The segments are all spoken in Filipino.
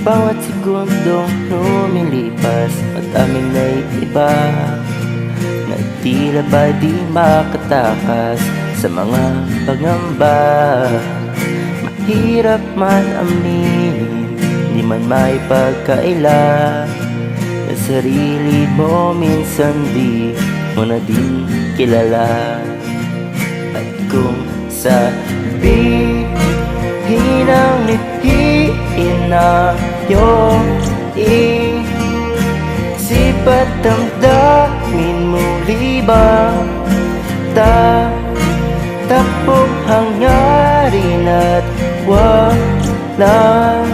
bawat segundong lumilipas, madaming naiiba na tila ba di makatakas sa mga pangamba. Mahirap man aminin, di man maipagkaila na sarili mo minsan di mo na din kilala. At kung sabihin ang lihiin na iyong isip at damdamin mo libang takbong hangarin at walang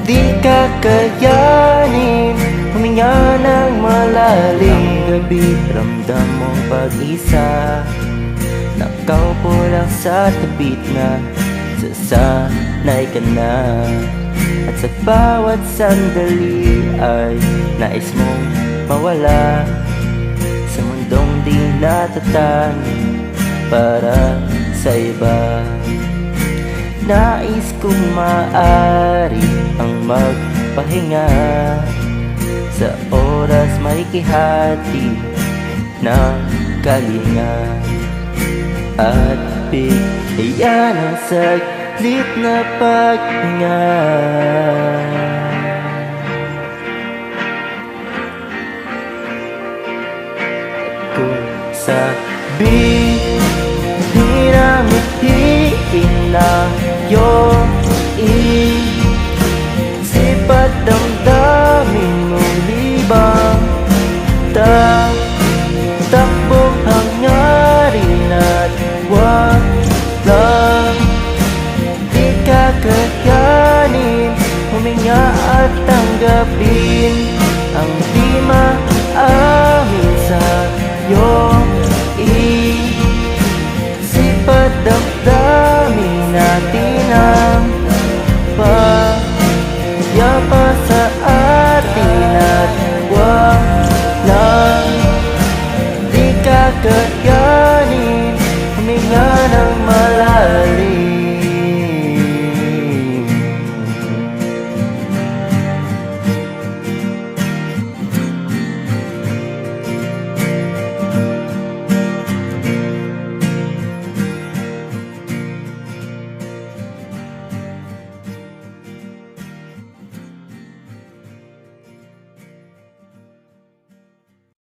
di kakayanin huminga ng malalim. Ang gabi ramdam mong pag-isa, nakaupo lang sa tapit na sasanay ka na. At sa bawat sandali ay nais mong mawala sa mundong di natatanging para sa iba. Nais kong maaari ang magpahinga sa oras makikihati ng kalinga. At bigyan ng saglit na paghinga. Kung sabihin ang lihiin na iyong isip at damdamin mo libang